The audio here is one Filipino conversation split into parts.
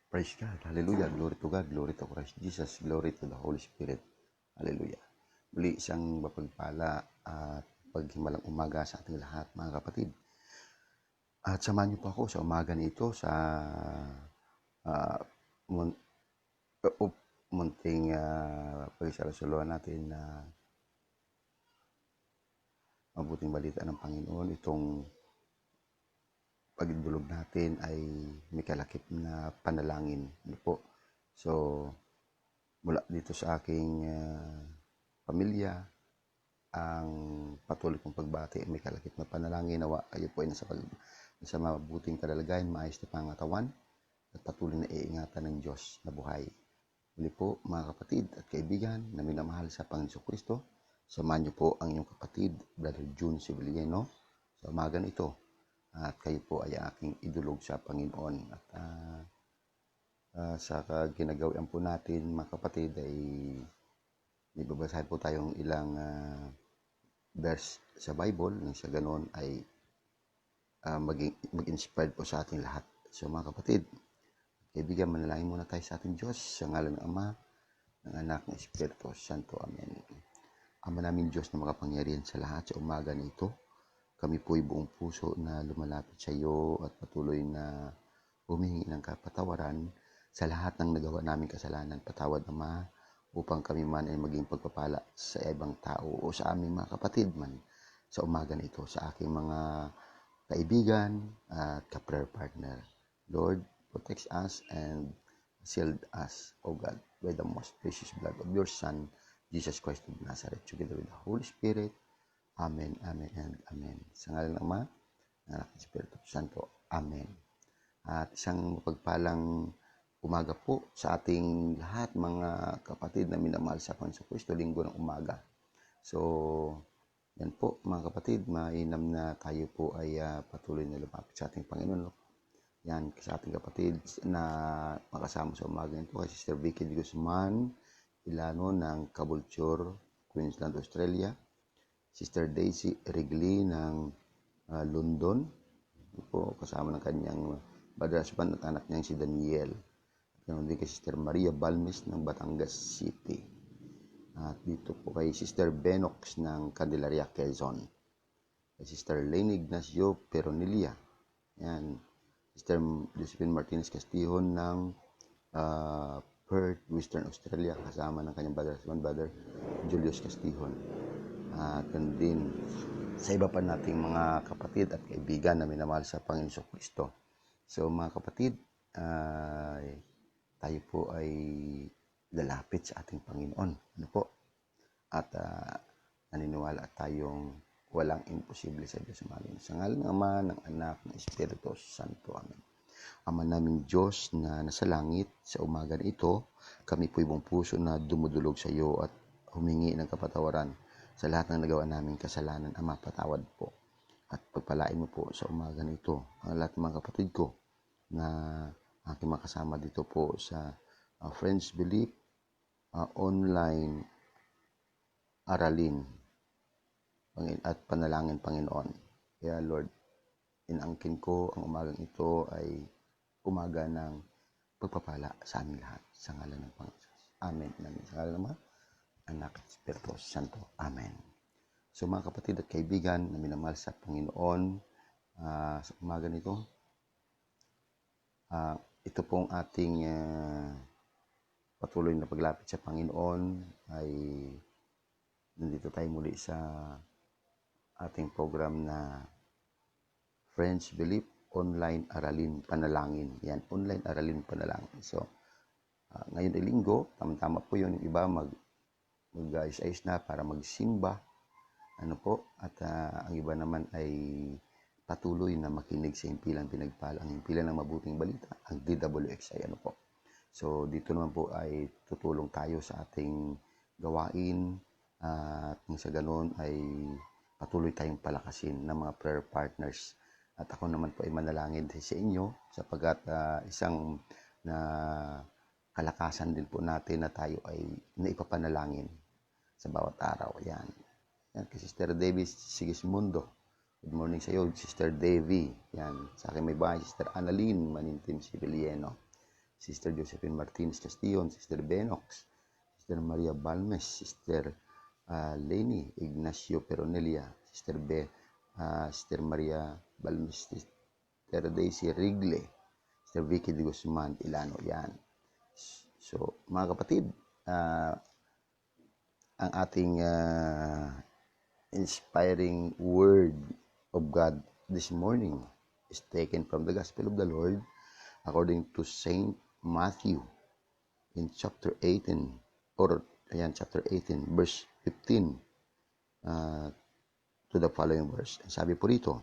Praise God. Hallelujah. Glory to God. Glory to Christ Jesus. Glory to the Holy Spirit. Hallelujah. Muli isang mapagpala at paghimalang umaga sa ating lahat, mga kapatid. At samahan niyo po ako sa umaga nito sa uh, mun- munting pagsasaluhan natin na mabuting balita ng Panginoon. Itong pagdulog natin ay may kalakip na panalangin. Ano po? So, mula dito sa aking pamilya, ang patuloy kong pagbati ay may kalakip na panalangin. Nawa kayo po ay nasa mabuting kalagayan, maayos na pangatawan, at patuloy na iingatan ng Diyos na buhay. Muli po mga kapatid at kaibigan na minamahal sa Panginoon Kristo, samahan niyo po ang inyong kapatid, Brother June Sibiliano, sa umaga ito. At kayo po ay aking idulog sa Panginoon. At sa ginagawian po natin mga kapatid ay ibabasahin po tayong ilang verse sa Bible nang sa ganon ay mag-inspired po sa ating lahat. So mga kapatid, kaibigan, manalangin muna tayo sa ating Diyos sa ngalan ng Ama, ng Anak, ng Espiritu Santo. Amen. Ama namin Diyos na makapangyarihan sa lahat, sa umaga nito, kami po ay buong puso na lumalapit sa iyo at patuloy na humingi ng kapatawaran sa lahat ng nagawa namin kasalanan. Patawad, Ama, upang kami man ay maging pagpapala sa ibang tao o sa aming mga kapatid man sa umaga nito, sa aking mga kaibigan at ka-prayer partner. Lord, protect us and shield us, O God, by the most precious blood of your Son, Jesus Christ of Nazareth, together with the Holy Spirit. Amen, amen, and amen. Sa ngalan ng Ama, ng Anak, ng Espiritu Santo. Amen. At isang mapagpalang umaga po sa ating lahat, mga kapatid na minamahal sa Panginoon Kristo, linggo ng umaga. So, yan po mga kapatid, mainam na tayo po ay patuloy na lumapit sa ating Panginoon. Yan, sa ating kapatid na makasama sa umaga nito, kay Sister Vicky de Guzman Ilano ng Caboolture, Queensland, Australia. Sister Daisy Wrigley ng London. Po, kasama ng kanyang brother-husband at anak niyang si Daniel. At din kay Sister Maria Balmes ng Batangas City. At dito po kay Sister Benox ng Candelaria, Quezon. Kay Sister Lene Ignacio Peronilia. Yan. Sister Josephine Martinez Castillon ng Perth, Western Australia, kasama ng kanyang brother Julius Castillon. At din sa iba pa nating mga kapatid at kaibigan na minamahal sa Panginoon Kristo. So mga kapatid, tayo po ay lalapit sa ating Panginoon. Ano po? At naniniwala tayong walang imposible sa Diyos namin. Sa ngalan ng Ama, ng Anak, ng Espiritu Santo. Amen. Ama naming Diyos na nasa langit, sa umaga na ito, kami po ibang puso na dumudulog sa iyo at humingi ng kapatawaran sa lahat ng nagawa naming kasalanan. Ama, patawad po. At pagpalain mo po sa umaga na ito ang lahat ng mga kapatid ko na aking makasama dito po sa Friends Belief online aralin at panalangin, Panginoon. Kaya Lord, inangkin ko ang umagang ito ay umaga ng pagpapala sa aming lahat. Sa ngalan ng Panginoon. Amen. Amen. Sa ngalan ng Anak, Espiritu Santo. Amen. So mga kapatid at kaibigan na minamahal sa Panginoon, sa umaga nito, ito pong ating patuloy na paglapit sa Panginoon ay nandito tayo muli sa ating program na Friends Belief Online Aralin Panalangin. Yan, online aralin panalangin. So, ngayon ay linggo, tama-tama po yun. Yung iba mag-ayos na para magsimba. Ano po? At ang iba naman ay patuloy na makinig sa himpilang pinagpala. Ang himpilan ng mabuting balita, ang DWXI. Ano po? So, dito naman po ay tutulong tayo sa ating gawain. At sa ganoon ay patuloy tayong palakasin ng mga prayer partners. At ako naman po ay manalangin sa inyo sapagkat isang na kalakasan din po natin na tayo ay naipapanalangin sa bawat araw. Yan. Yan kay Sister Davis Sigismundo. Good morning sa iyo, Sister Davy. Yan. Sa akin may bahay, Sister Annalyn Manintim Sibiliano. Sister Josephine Martinez Castillon, Sister Benox, Sister Maria Balmes, Sister Leni Ignacio Peronelia, Sister Maria Balmes, Sister Daisy Rigle, Sister Vicky de Guzman Ilano. Yan. So, mga kapatid, ang ating inspiring word of God this morning is taken from the Gospel of the Lord according to Saint Matthew in chapter 18, chapter 18, verse 15 to the following verse. Sabi po rito,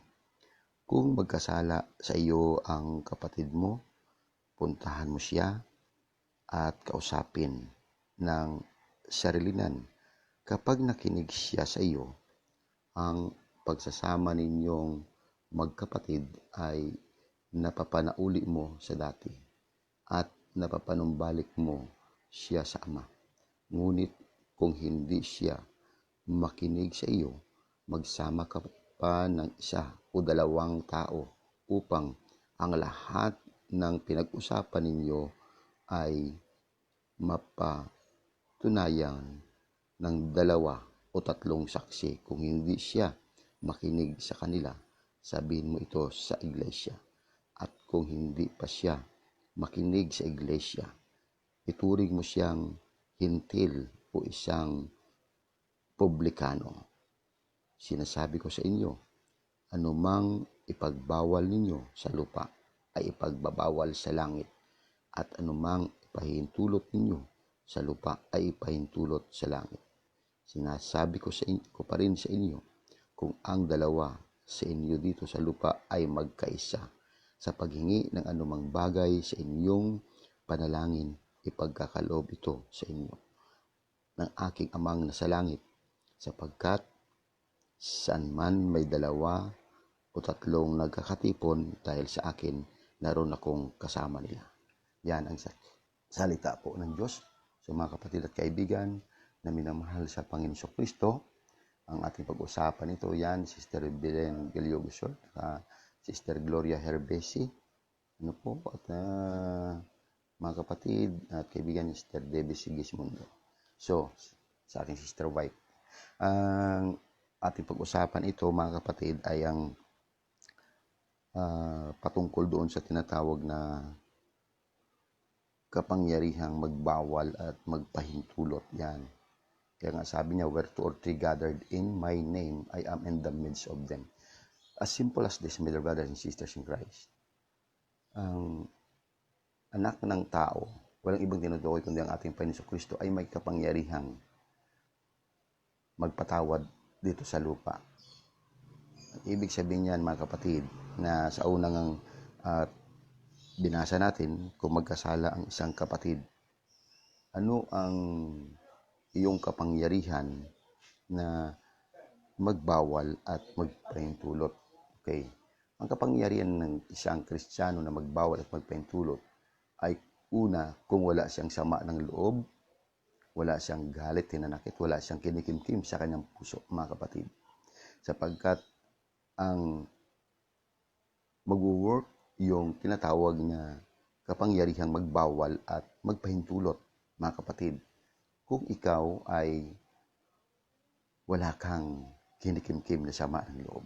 kung magkasala sa iyo ang kapatid mo, puntahan mo siya at kausapin ng sarilinan. Kapag nakinig siya sa iyo, ang pagsasama ninyong magkapatid ay napapanauli mo sa dati at napapanumbalik mo siya sa Ama. Ngunit kung hindi siya makinig sa iyo, magsama ka pa ng isa o dalawang tao upang ang lahat ng pinag-usapan ninyo ay mapatunayan ng 2 o 3 saksi. Kung hindi siya makinig sa kanila, sabihin mo ito sa iglesia. At kung hindi pa siya makinig sa iglesia, ituring mo siyang hintil o isang publikano. Sinasabi ko sa inyo, anumang ipagbawal ninyo sa lupa ay ipagbabawal sa langit, at anumang ipahintulot ninyo sa lupa ay ipahintulot sa langit. Sinasabi ko pa rin sa inyo, kung ang 2 sa inyo dito sa lupa ay magkaisa sa paghingi ng anumang bagay sa inyong panalangin, ipagkakaloob ito sa inyo ng aking Amang nasa langit, sapagkat saan man may 2 o 3 nagkakatipon dahil sa akin, naroon akong kasama nila. Yan ang salita po ng Diyos. So mga kapatid at kaibigan na minamahal sa Panginoon Kristo, ang ating pag-usapan ito, yan, Sister Belen Galiogosor, Sister Gloria Herbesi, at mga kapatid at kaibigan, Sister Debbie Sigismundo. So, sa ating Sister White, ang ating pag-usapan ito, mga kapatid, ay ang patungkol doon sa tinatawag na kapangyarihang magbawal at magpahintulot. Yan. Kaya nga sabi niya, where 2 or 3 gathered in my name, I am in the midst of them. As simple as this, my brothers and sisters in Christ. Ang anak ng tao, walang ibang tinutukoy kundi ang ating Panginoon Kristo ay may kapangyarihang magpatawad dito sa lupa. Ibig sabihin niyan, mga kapatid, na sa unang binasa natin, kung magkasala ang isang kapatid, ano ang iyong kapangyarihan na magbawal at magpahintulot? Okay. Ang kapangyarihan ng isang Kristiyano na magbawal at magpahintulot ay una, kung wala siyang sama ng loob, wala siyang galit, hinanakit, wala siyang kinikimkim sa kanyang puso, mga kapatid. Sapagkat ang mag-work yung tinatawag na kapangyarihang magbawal at magpahintulot, mga kapatid, kung ikaw ay wala kang kinikimkim na sama ng loob.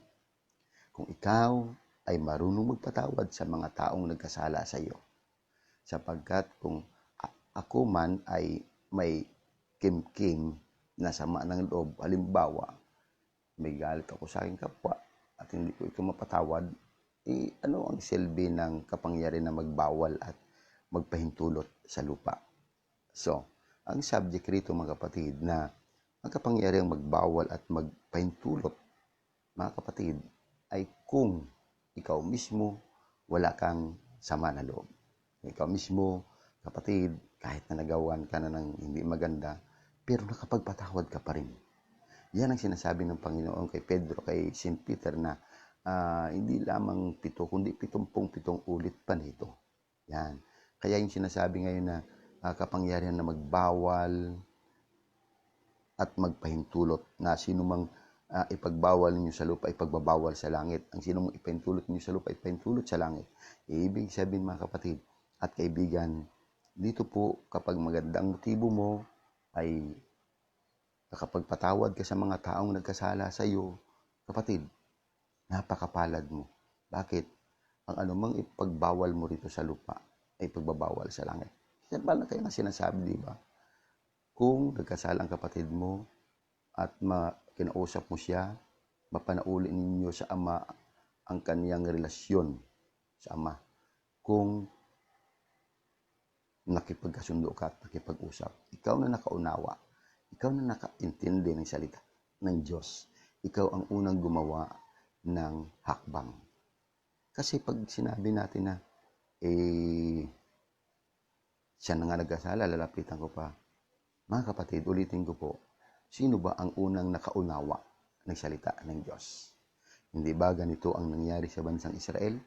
Kung ikaw ay marunong magpatawad sa mga taong nagkasala sa iyo. Sapagkat kung ako man ay may kimkim na sama ng loob, halimbawa, may galit ako sa aking kapwa at hindi ko ito mapatawad, ano ang silbi ng kapangyarihan na magbawal at magpahintulot sa lupa? So, ang subject rito, mga kapatid, na ang kapangyarihang magbawal at magpahintulot, mga kapatid, ay kung ikaw mismo wala kang sama na loob. Ikaw mismo, kapatid, kahit na nagawan ka na ng hindi maganda, pero nakapagpatawad ka pa rin. Yan ang sinasabi ng Panginoon kay Pedro, kay St. Peter, na hindi lamang 7, kundi 77 ulit pa nito. Yan. Kaya yung sinasabi ngayon na kapangyarihan na magbawal at magpahintulot, na sino mang ipagbawal ninyo sa lupa, ipagbabawal sa langit. Ang sino mang ipahintulot ninyo sa lupa, ipahintulot sa langit. Ibig sabihin, mga kapatid at kaibigan, Dito po, kapag magandang motibo mo ay nakapagpatawad ka sa mga taong nagkasala sa iyo, kapatid, napakapalad mo. Bakit? Ang anumang ipagbawal mo rito sa lupa ay pagbabawal sa langit. Kaya nga sinasabi, di ba? Kung nagkasala ang kapatid mo at kinausap mo siya, mapanauli ninyo sa Ama ang kaniyang relasyon sa Ama. Kung nakipagkasundo ka at nakipag-usap, ikaw na nakaunawa, ikaw na nakaintindi ng salita ng Diyos, ikaw ang unang gumawa ng hakbang. Kasi pag sinabi natin na, siya na nga nagkasala, lalapitan ko pa. Mga kapatid, ulitin ko po, sino ba ang unang nakaunawa ng salita ng Diyos? Hindi ba ganito ang nangyari sa bansang Israel?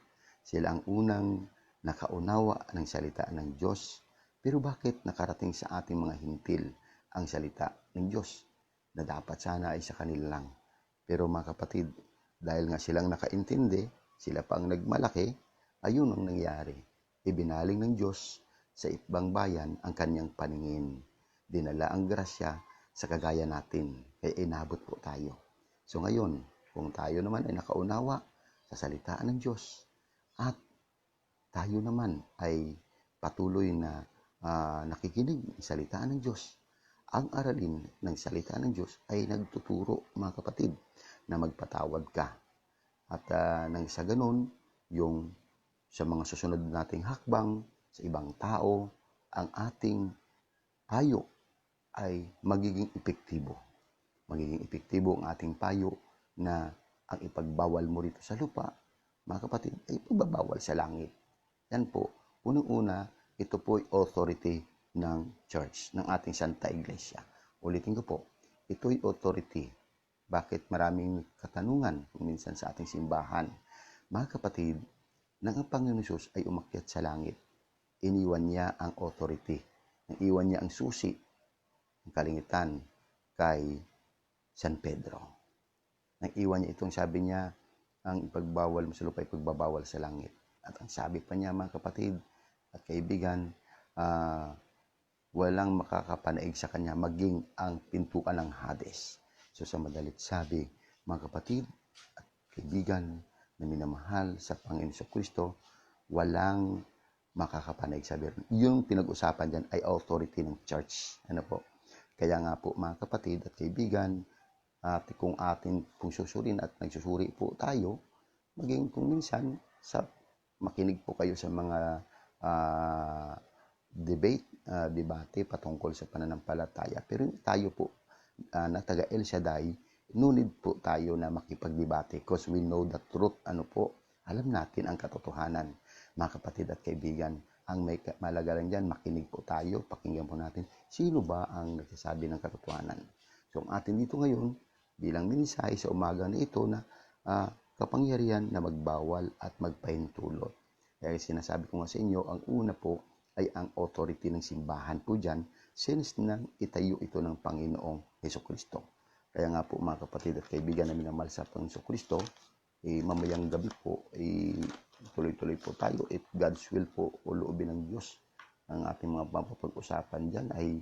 Sila ang unang nakaunawa ng salita ng Diyos. Pero bakit nakarating sa ating mga hintil ang salita ng Diyos na dapat sana ay sa kanila lang? Pero mga kapatid, dahil nga silang nakaintindi, sila pang nagmalaki, ayun ang nangyari. Ibinaling ng Diyos sa ibang bayan ang kanyang paningin. Dinala ang grasya sa kagaya natin, kaya inabot po tayo. So ngayon, kung tayo naman ay nakaunawa sa salita ng Diyos at tayo naman ay patuloy na nakikinig sa salita ng Diyos, ang aralin ng salita ng Diyos ay nagtuturo, mga kapatid, na magpatawad ka. At nang sa ganun, yung sa mga susunod nating hakbang sa ibang tao, ang ating payo ay magiging epektibo. Magiging epektibo ang ating payo na ang ipagbawal mo rito sa lupa, mga kapatid, ay pagbabawal sa langit. Yan po, unang-una, ito po ay authority ng church, ng ating Santa Iglesia. Ulitin ko po, ito ay authority. Bakit maraming katanungan minsan sa ating simbahan? Mga kapatid, nang ang Panginoon Hesus ay umakyat sa langit, iniwan niya ang authority, iniwan niya ang susi, ang kalingitan kay San Pedro. Nang iwan niya itong sabi niya, ang ipagbawal mo sa lupa ay pagbabawal sa langit. At ang sabi pa niya, mga kapatid at kaibigan, walang makakapanaig sa kanya maging ang pintuan ng Hades. So sa madalit sabi, mga kapatid at kaibigan na minamahal sa Panginoon Kristo, walang makakapanaig sa Biblia. Yung pinag-usapan dyan ay authority ng church. Ano po? Kaya nga po, mga kapatid at kaibigan, at kung atin pong susurin at nagsusuri po tayo, maging kung minsan makinig po kayo sa mga debate patungkol sa pananampalataya. Pero tayo po na taga El Shaddai, no need po tayo na makipagdebate because we know the truth. Ano po? Alam natin ang katotohanan. Mga kapatid at kaibigan, ang may malaga lang dyan, makinig po tayo, pakinggan po natin, sino ba ang nagsasabi ng katotohanan? So, ang atin dito ngayon, bilang minisay sa umaga na ito na kapangyarihan na magbawal at magpahintulot. Kaya sinasabi ko nga sa inyo, ang una po ay ang authority ng simbahan po dyan, since nang itayo ito ng Panginoong Hesukristo. Kaya nga po, mga kapatid at kaibigan na minamahal sa Panginoong Hesukristo, mamayang gabi po, tuloy-tuloy po tayo. If God's will po, uloobin ng Diyos, ang ating mga mapapag-usapan dyan ay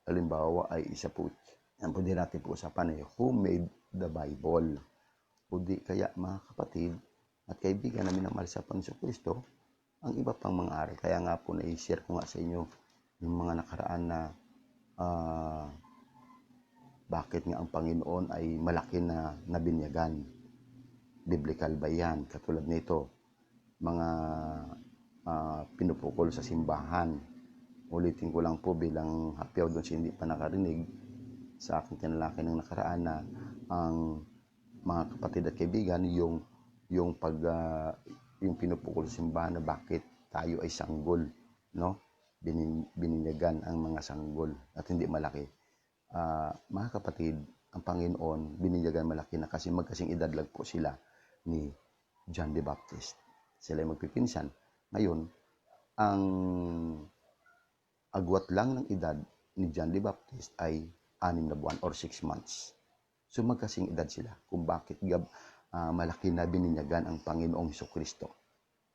halimbawa ay isa po, ang pwede natin po usapan ay who made the Bible? O di kaya, mga kapatid at kaibigan na minamahal sa Panginoong Kristo, ang iba pang mga aral. Kaya nga po na-share ko nga sa inyo yung mga nakaraan na bakit nga ang Panginoon ay malaki na nabinyagan. Biblical ba yan? Katulad nito, mga pinupukol sa simbahan. Ulitin ko lang po bilang hapyaw doon siya hindi pa nakarinig sa aking tinalaki ng nakaraan na ang mga kapatid at kaibigan yung pinupukol sa simbahan na bakit tayo ay sanggol, no? Bininyagan ang mga sanggol at hindi malaki. Mga kapatid, ang Panginoon bininyagan malaki na kasi magkasing edad lang po sila ni John the Baptist. Sila ay magpipinsan. Ngayon, ang agwat lang ng edad ni John the Baptist ay 6 na buwan or 6 months. So magkasing edad sila kung bakit malaki na bininyagan ang Panginoong Hesukristo.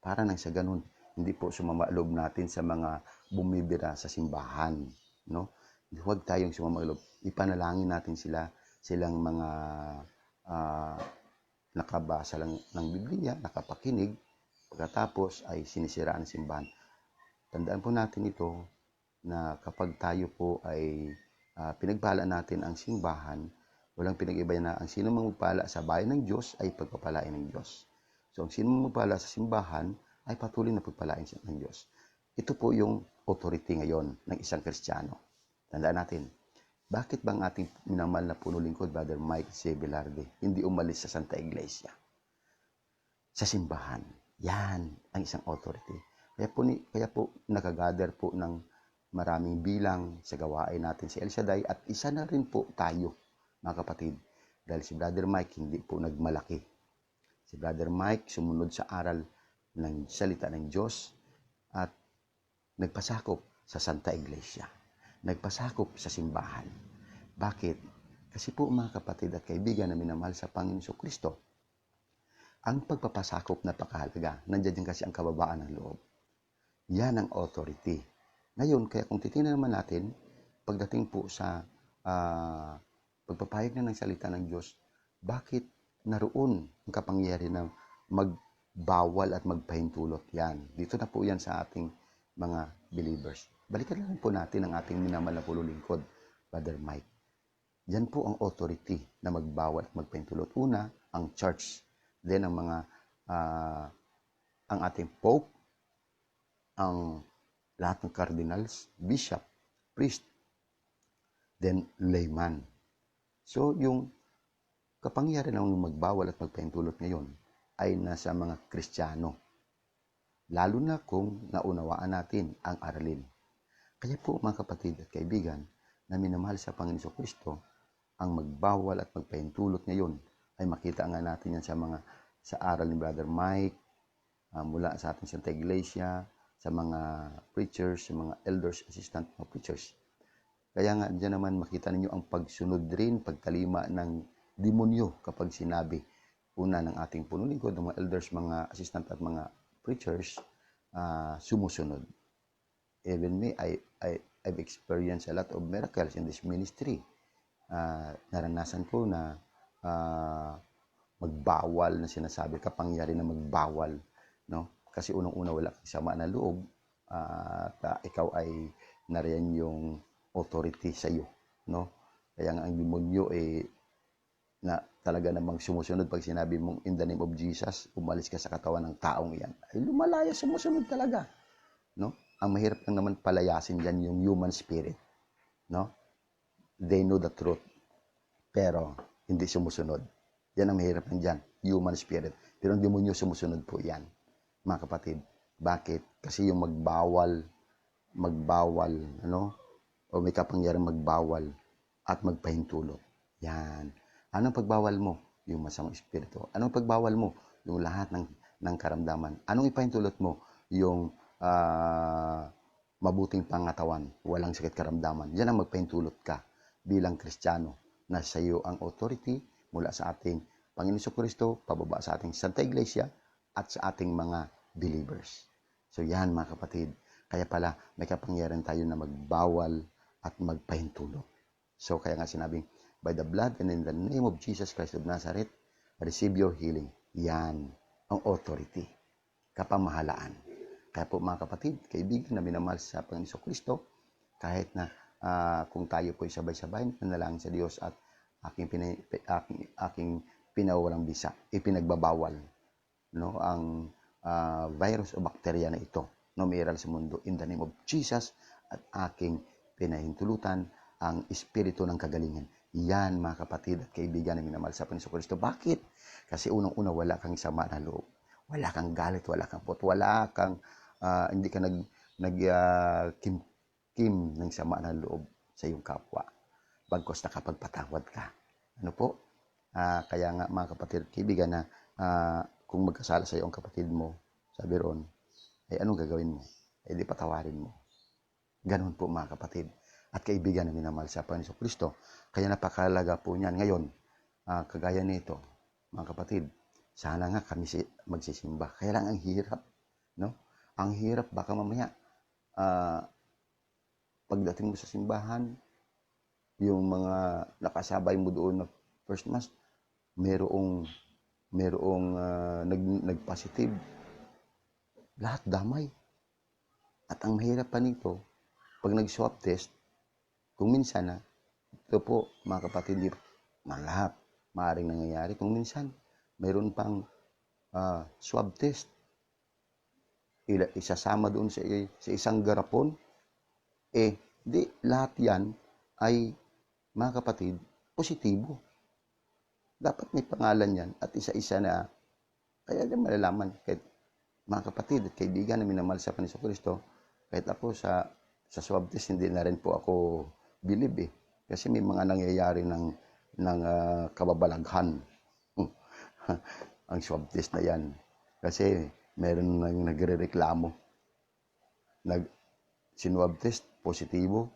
Para nang sa ganun, hindi po sumama loob natin sa mga bumibira sa simbahan, no? Huwag tayong sumama loob. Ipanalangin natin silang mga nakabasa lang ng Biblia, nakapakinig, pagkatapos ay sinisiraan ng simbahan. Tandaan po natin ito na kapag tayo po ay pinagpala natin ang simbahan, walang pinag-iba na ang sino mang magpala sa bayan ng Diyos ay pagpapalain ng Diyos. So ang sino mang magpala sa simbahan ay patuloy na pagpalain ng Diyos. Ito po yung authority ngayon ng isang Kristiyano. Tandaan natin, bakit bang ating minamahal na puno lingkod, Brother Mike C. Velarde, hindi umalis sa Santa Iglesia? Sa simbahan. Yan ang isang authority. Kaya po nakagather po ng maraming bilang sa gawain natin si El Shaddai at isa na rin po tayo, mga kapatid. Dahil si Brother Mike hindi po nagmalaki. Si Brother Mike sumunod sa aral ng salita ng Diyos at nagpasakop sa Santa Iglesia. Nagpasakop sa simbahan. Bakit? Kasi po mga kapatid at kaibigan na minamahal sa Panginoon Kristo, ang pagpapasakop napakahalaga. Nandiyan din kasi ang kababaan ng loob. Yan ang authority. Ngayon, kaya kung titingnan naman natin, pagdating po sa pagpapahayag na ng salita ng Diyos, bakit naroon ang kapangyarihan na magbawal at magpahintulot? Yan. Dito na po yan sa ating mga believers. Balikan lang po natin ang ating minamahal na puno lingkod, Brother Mike. Yan po ang authority na magbawal at magpahintulot. Una, ang church. Then ang mga ang ating pope, ang lahat ng cardinals, bishop, priest, then layman. So yung kapangyarihan ng magbawal at magpahintulot ngayon ay nasa mga Kristiyano. Lalo na kung naunawaan natin ang aralin. Kaya po mga kapatid at kaibigan na minamahal sa Panginoon Kristo, ang magbawal at magpahintulot ngayon ay makita nga natin yan sa aral ni Brother Mike, mula sa ating Santa Iglesia, sa mga preachers, sa mga elders, assistant mga preachers. Kaya nga dyan naman makita ninyo ang pagsunod rin, pagkalima ng demonyo kapag sinabi una ng ating puno lingkod, ng mga elders, mga assistant at mga preachers, sumusunod. Even me, I've experienced a lot of miracles in this ministry. Naranasan ko na magbawal na sinasabi, kapangyarihan na magbawal, no? Kasi unang-una wala kang sama na loob at ikaw ay nariyan yung authority sa iyo, no? Kaya nga ang demonyo na talaga namang sumusunod pag sinabi mong in the name of Jesus, umalis ka sa katawan ng taong iyan, ay lumalaya, sumusunod talaga, no? Ang mahirap lang naman palayasin diyan yung human spirit, no? They know the truth, pero hindi sumusunod. Yan ang mahirap lang dyan, human spirit. Pero ang demonyo sumusunod po yan, mga kapatid. Bakit? Kasi yung magbawal, ano? O may kapangyarihan magbawal at magpahintulot. Yan. Anong pagbawal mo? Yung masamang espiritu. Anong pagbawal mo? Yung lahat ng karamdaman. Anong ipahintulot mo? Yung mabuting pangatawan, walang sakit karamdaman. Yan ang magpahintulot ka bilang Kristiyano na sa iyo ang authority mula sa ating Panginoon Kristo, pababa sa ating Santa Iglesia at sa ating mga believers. So yan mga kapatid, kaya pala may kapangyarihan tayo na magbawal at magpahintulot. So kaya nga sinabing, by the blood and in the name of Jesus Christ of Nazareth, receive your healing. Yan ang authority, kapamahalaan. Kaya po mga kapatid, kaibigan na minamahal sa Panginoon Kristo, kahit na kung tayo po ay sabay-sabay nanalangin sa Diyos at aking pinawalang bisa, ipinagbabawal, no, ang virus o bakterya na ito, no, umiiral sa mundo in the name of Jesus, at aking pinahintulutan ang espiritu ng kagalingan. Yan mga kapatid at kaibigan na minamahal sa Panginoon Kristo. Bakit? Kasi unang-una wala kang sama na loob. Wala kang galit, wala kang wala kang hindi ka kim ng sama ng loob sa iyong kapwa. Bagkos nakapagpatawad ka. Ano po? Kaya nga mga kapatid at kaibigan na kung magkasala sa iyo ang kapatid mo, sabi ron, ay anong gagawin mo? Ay di patawarin mo. Ganun po mga kapatid at kaibigan na minamahal sa Panginoon Kristo. Kaya napakalaga po niyan. Ngayon, kagaya nito, mga kapatid, sana nga kami magsisimba. Kaya lang ang hirap, no? Ang hirap, baka mamaya, ah, pagdating mo sa simbahan, yung mga nakasabay mo doon na first mass, merong nag-positive, lahat damay. At ang mahirap pa nito, pag nag-swab test, kung minsan ito po mga kapatid, hindi na lahat maaaring nangyayari. Kung minsan, mayroon pang swab test, isasama doon sa isang garapon, di lahat yan ay, mga kapatid, positibo. Dapat may pangalan yan at isa-isa na, kaya din malalaman, kahit mga kapatid at kaibigan na minamahal sa Panginoon Kristo, kahit ako sa swab test, hindi na rin po ako believe Kasi may mga nangyayari ng kababalaghan. Ang swab test na yan. Kasi meron nang nagre-reklamo. Sinwab test, positibo.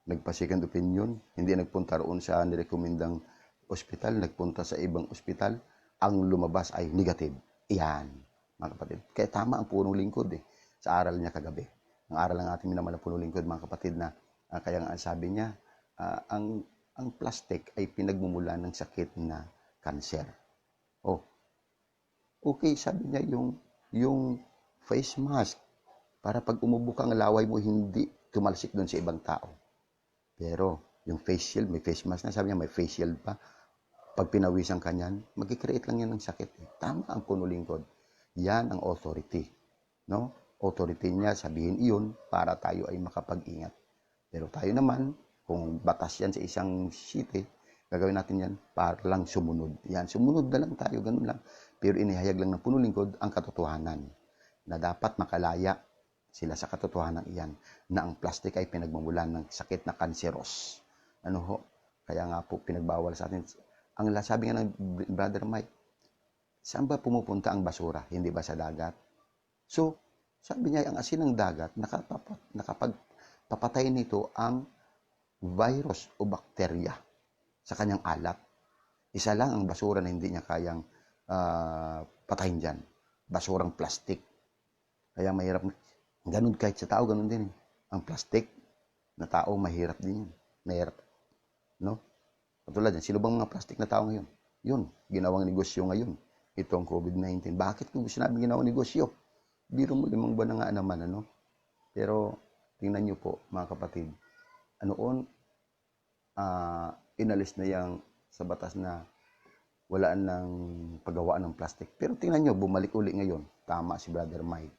Nagpa-second opinion. Hindi nagpunta roon sa nirekomendang ospital. Nagpunta sa ibang ospital. Ang lumabas ay negative. Iyan, mga kapatid. Kaya tama ang punong lingkod sa aral niya kagabi. Ang aral ng ating minamahal na punong lingkod, mga kapatid, na kaya nga sabi niya, ang plastic ay pinagmumulan ng sakit na kanser. Okay, sabi niya yung face mask para pag umubo kang laway mo hindi tumalsik doon sa ibang tao. Pero yung face shield, may face mask na, sabi niya may face shield pa. Pag pinawisan ka niyan, mag-create lang yan ng sakit. Tama ang puno lingkod. Yan ang authority. No? Authority niya, sabihin iyon para tayo ay makapag-ingat. Pero tayo naman, kung batas yan sa isang city, gagawin natin yan para lang sumunod. Yan, sumunod na lang tayo, ganun lang. Pero inihayag lang ng puno lingkod ang katotohanan na dapat makalaya sila sa katotohanan iyan na ang plastic ay pinagmumulan ng sakit na kanseros. Kaya nga po pinagbawal sa atin. Ang sabi nga ng Brother Mike, saan ba pumupunta ang basura? Hindi ba sa dagat? So, sabi niya, ang asin ng dagat, nakapagpapatay nito ang virus o bakterya sa kanyang alat. Isa lang ang basura na hindi niya kayang patayin dyan. Basurang plastic. Kaya mahirap. Ganun kahit sa tao, ganun din. Ang plastic na tao, mahirap din yun. Mahirap. No? Katulad yan, sino bang mga plastic na tao ngayon? Yun, ginawang negosyo ngayon. Itong COVID-19. Bakit ko sinabing ginawang negosyo? Biro mo 5 buwan na nga naman, Pero, tingnan nyo po, mga kapatid, inalis na yang sa batas na wala nang paggawaan ng plastic. Pero tingnan nyo, bumalik uli ngayon. Tama si Brother Mike.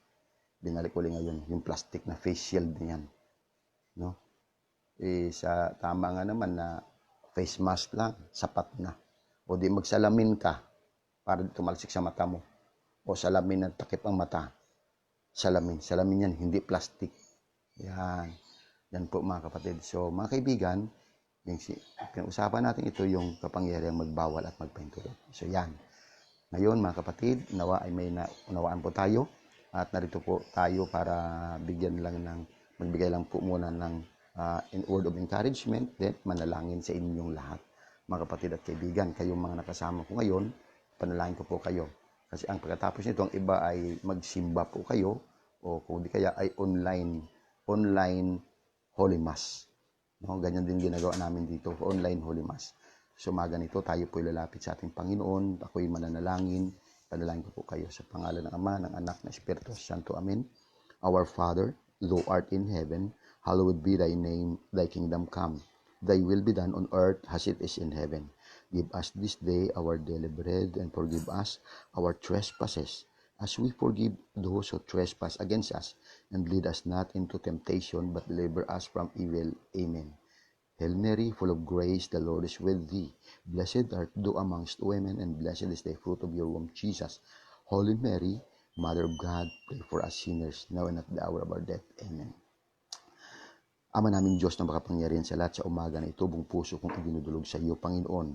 Binalik uli ngayon yung plastic na face shield niyan. No? Sa tama nga naman na face mask lang, sapat na. O di magsalamin ka para tumalsik sa mata mo. O salamin na takip ang mata. Salamin yan, hindi plastic. Yan. Yan po mga kapatid. So mga kaibigan, pinag-usapan natin ito yung kapangyarihang magbawal at magpahintulot. So yan. Ngayon mga kapatid, nawa ay may naunawaan po tayo at narito po tayo para magbigay lang po muna ng word of encouragement, then manalangin sa inyong lahat. Mga kapatid at kaibigan, kayong mga nakasama ko ngayon, panalangin ko po kayo. Kasi ang pagkatapos nito, ang iba ay magsimba po kayo o kung di kaya ay online Holy Mass. No, ganyan din ginagawa namin dito, online Holy Mass. So umaga nito, tayo po ilalapit sa ating Panginoon. Ako'y mananalangin. Panalangin ko po kayo sa pangalan ng Ama, ng Anak, ng Espiritu Santo. Amen. Our Father, thou art in heaven, hallowed be thy name, thy kingdom come. Thy will be done on earth as it is in heaven. Give us this day our daily bread, and forgive us our trespasses, as we forgive those who trespass against us. And lead us not into temptation, but deliver us from evil. Amen. Hail Mary, full of grace, the Lord is with thee. Blessed art thou amongst women, and blessed is the fruit of your womb, Jesus. Holy Mary, Mother of God, pray for us sinners, now and at the hour of our death. Amen. Ama naming Diyos na makapangyarihan sa lahat, sa umaga na ito, buong puso kong idinudulog sa iyo, Panginoon,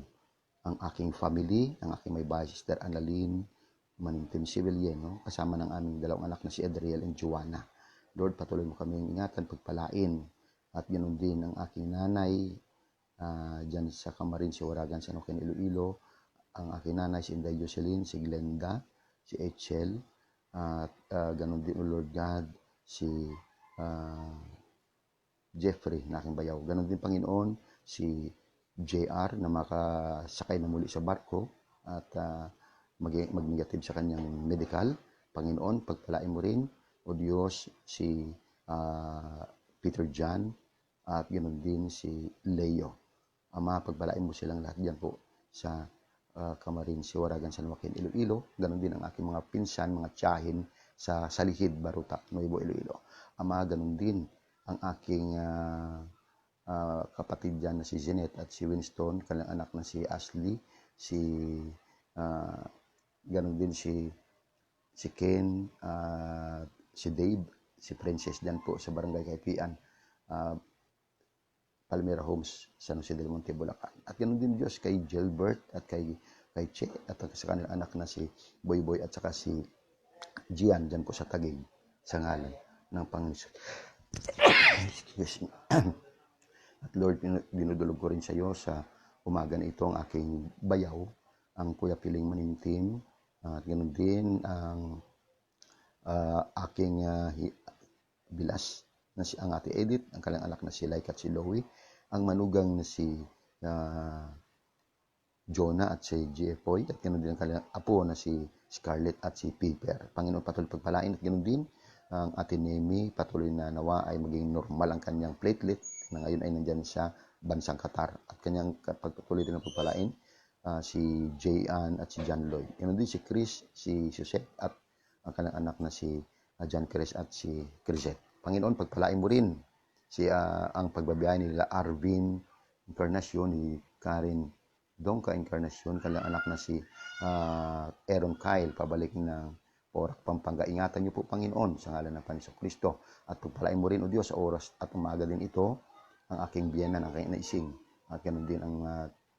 ang aking family, ang aking may bahay, Sister Annalyn Manintim Sibilyen, kasama ng aming 2 anak na si Adriel and Joanna. Lord, patuloy mo kaming ingatan, pagpalain, at ganoon din ang aking nanay, dyan sa Kamarin, si Waragan, San Joaquin, Iloilo, ang aking nanay, si Inday Jocelyn, si Glenda, si Echel, At ganun din, O Lord God, si Jeffrey na aking bayaw. Ganun din, Panginoon, si JR na makasakay na muli sa barko at mag-negative sa kanyang medical. Panginoon, pagpalain mo rin, O Diyos, si Peter John at ganoon din si Leo. Ama, pagpalain mo silang lahat diyan po sa Kamarin, Siwaragan, San Joaquin, Iloilo. Ganoon din ang aking mga pinsan, mga tiyahin sa Salihid, Baruta, Nuevo Iloilo. Ama, ganoon din ang aking kapatid dyan na si Jeanette at si Winston, kanilang anak na si Ashley, si ganoon din si Ken, si Dave, si Princess dyan po sa Barangay Kaipian, Palmera Homes, San Jose del Monte, Bulacan. At ganoon din, Diyos, kay Gilbert at kay Che at sa kanilang anak na si Boy at saka si Gian dyan po sa Taguig sa ngalan ng Panginoon. Excuse me. At Lord, dinudulog ko rin sa iyo sa umaga na ito ang aking bayaw, ang Kuya Piling Manintin, at ganoon din ang aking bilas na si ang Ate Edith, ang kanilang anak na si Laika at si Loie, ang manugang na si Jonah at si Jeffoy, at ganoon din ang kanilang apo na si Scarlett at si Piper. Panginoon, patuloy pagpalain, at ganoon din ang Ate Nemi, patuloy na nawa ay maging normal ang kanyang platelet na ngayon ay nandyan sa bansang Qatar, at kanyang patuloy din ang pagpalain si Jayan at si John Lloyd. Ganoon din si Chris, si Joseph at ang kanilang anak na si John Chris at si Crisette. Panginoon, pagpalain mo rin ang pagbabiyahe nila Arvin Encarnacion, ni Karen Dongka Encarnacion, kanilang anak na si Aaron Kyle, pabalik ng Porac, Pampanga. Ingatan niyo po, Panginoon, sa ngalan ng Panginoon Kristo. At pagpalain mo rin, O Diyos, sa oras at umaga din ito, ang aking biyenan, ang aking naising. At ganoon din ang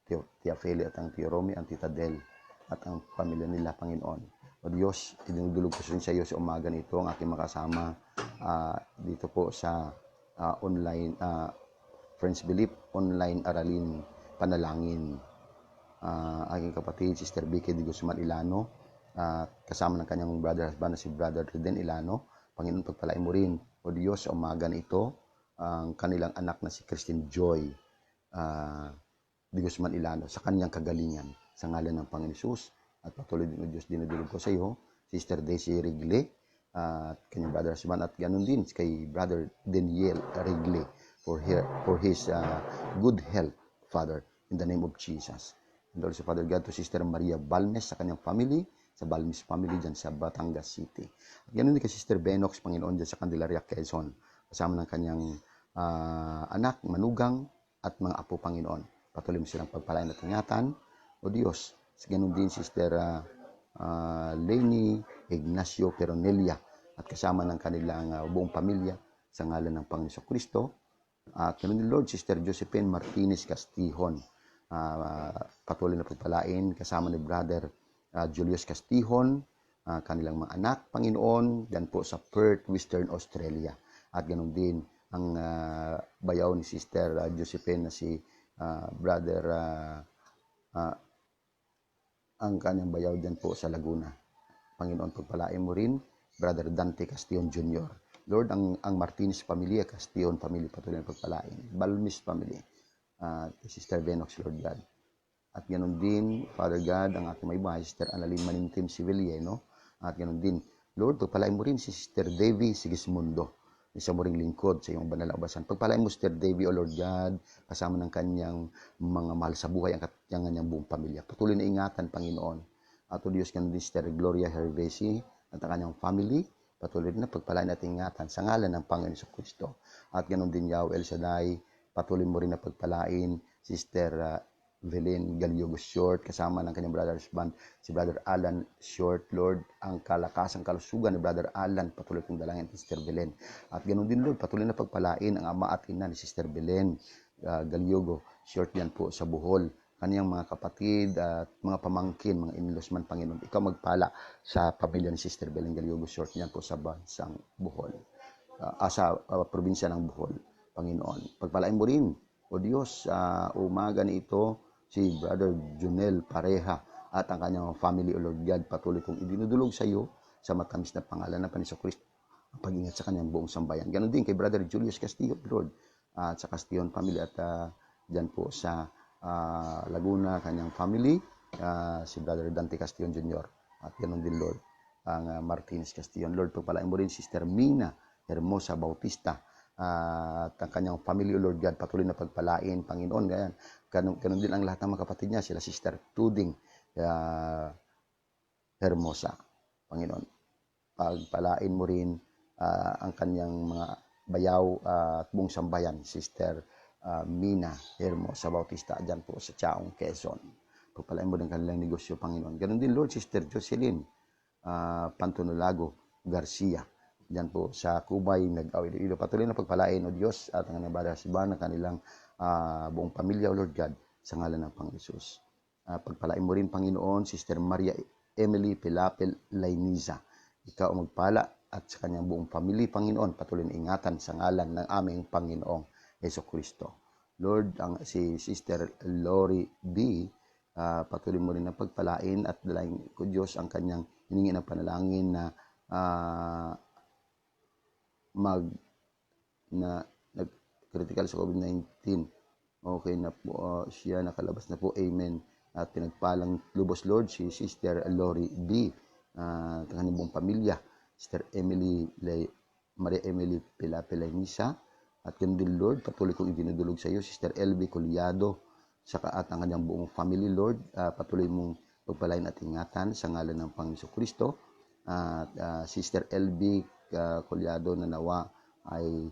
Tia Feli at ang Tia Romy, ang Tita Del, at ang pamilya nila, Panginoon. O Diyos, idinudulog ko rin sa iyo sa umaga nito ang aking makasama dito po sa online Friends Belief, online aralin panalangin. Aking kapatid, Sister Vicky de Guzman Ilano, kasama ng kanyang brother husband na si Brother Reden Ilano. Panginoon, pagpalain mo rin, O Diyos, sa umaga na ito, ang kanilang anak na si Christine Joy de Guzman Ilano, sa kanyang kagalingan, sa ngalan ng Panginoon Jesus. At patuloy din, O Diyos, dinudulog ko sa iyo, Sister Daisy Rigle, at kanyang brother husband, at ganoon din kay Brother Daniel Rigle for his good health, Father, in the name of Jesus. And also, Father God, to Sister Maria Balmes sa kanyang family, sa Balmes family dyan sa Batangas City. At ganoon din kay Sister Benox, Panginoon, dyan sa Candelaria, Quezon, kasama ng kanyang anak, manugang, at mga apo, Panginoon. Patuloy mo silang pagpalain at ingatan, O Diyos. Ganoon din Sister Leni Ignacio Peronelia at kasama ng kanilang buong pamilya sa ngalan ng Panginoon Kristo. At ganoon din, Lord, Sister Josephine Martinez Castihon, patuloy na pagpalain kasama ni Brother Julius Castihon, kanilang mga anak, Panginoon, dan po sa Perth, Western Australia. At ganoon din ang bayaw ni Sister Josephine na si Brother ang kanyang bayaw dyan po sa Laguna. Panginoon, pagpalain mo rin, Brother Dante Castillon Jr. Lord, ang Martinez Pamilya, Castillon Family, patuloy na pagpalain. Balmis Family, Sister Benox, Lord God. At ganoon din, Father God, ang aking may bahay, Sister Annalyn Manintim Siviliano. At ganoon din, Lord, pagpalain mo rin si Sister Davy Sigismundo, isa mo ring lingkod sa iyong banal na ubasan. Pagpalain mo, Sister Davy, O Lord God, kasama ng kanyang mga mahal sa buhay, ang kanyang buong pamilya. Patuloy na ingatan, Panginoon. At O Diyos, ganoon din Sister Gloria Hervesi at ang kanyang family. Patuloy na pagpalain at ingatan sa ngalan ng Panginoon Kristo. At ganoon din, Yahweh El Shaddai, patuloy mo rin na pagpalain Sister Velen Galiogo Short, kasama ng kanyang brother husband, si Brother Alan Short, Lord, ang kalakasang kalusugan ni Brother Alan, patuloy kong dalangin ni Sister Belen. At ganoon din, Lord, patuloy na pagpalain ang ama at ina ni Sister Belen Galiogo Short yan po sa Bohol, kaniyang mga kapatid at mga pamangkin, mga in-laws man, Panginoon. Ikaw magpala sa pamilya ni Sister Belen Galiogo Short yan po sa bansang Bohol, sa probinsya ng Bohol, Panginoon. Pagpalain mo rin, O Diyos, umaga na ito, si Brother Junel Pareha at ang kanyang family, O Lord God, patuloy kong idinudulog sa iyo sa matamis na pangalan ng Panginoon Kristo, ang pag-ingat sa kanyang buong sambayan. Ganon din kay Brother Julius Castillo, Lord, at sa Castillon family at dyan po sa Laguna, kanyang family, si Brother Dante Castillon Jr. At ganon din, Lord, ang Martinez Castillon. Lord, pagpalain mo rin Sister Mina Hermosa Bautista at ang kanyang family, Lord God, patuloy na pagpalain, Panginoon. Ganon din ang lahat ng mga kapatid niya, sila Sister Tuding Hermosa, Panginoon. Pagpalain mo rin ang kanyang mga bayaw at buong sambayan, Sister Mina Hermosa Bautista, dyan po sa Chaong, Quezon. Pagpalain mo rin kanilang negosyo, Panginoon. Ganon din, Lord, Sister Jocelyn Pantonolago Garcia, dyan po sa Cubay, Nag-Aw-Iloilo. Patuloy na pagpalain, O Diyos, at ang kanilang basiban ng kanilang buong pamilya, O Lord God, sa ngalan ng Panginoon Jesus. Pagpalain mo rin, Panginoon, Sister Maria Emily Pilapel Lainiza. Ikaw ang magpala at sa kanyang buong pamilya, Panginoon, patuloy na ingatan sa ngalan ng aming Panginoong Jesucristo. Lord, si Sister Lori B., patuloy mo rin na pagpalain at dalahin ko, Diyos, ang kanyang hiningi ng panalangin na critical sa COVID-19. Okay na po siya, nakalabas na po. Amen. At pinagpalang lubos, Lord, si Sister Lori B. At ang buong pamilya, Sister Maria Emily Pilapelainisa. At yun din, Lord, patuloy kong idinudulog sa iyo, Sister LB Collado, saka at ang kanyang buong family, Lord, patuloy mong pagpalain at ingatan sa ngalan ng Panginoon Kristo. At Sister LB Collado na nawa ay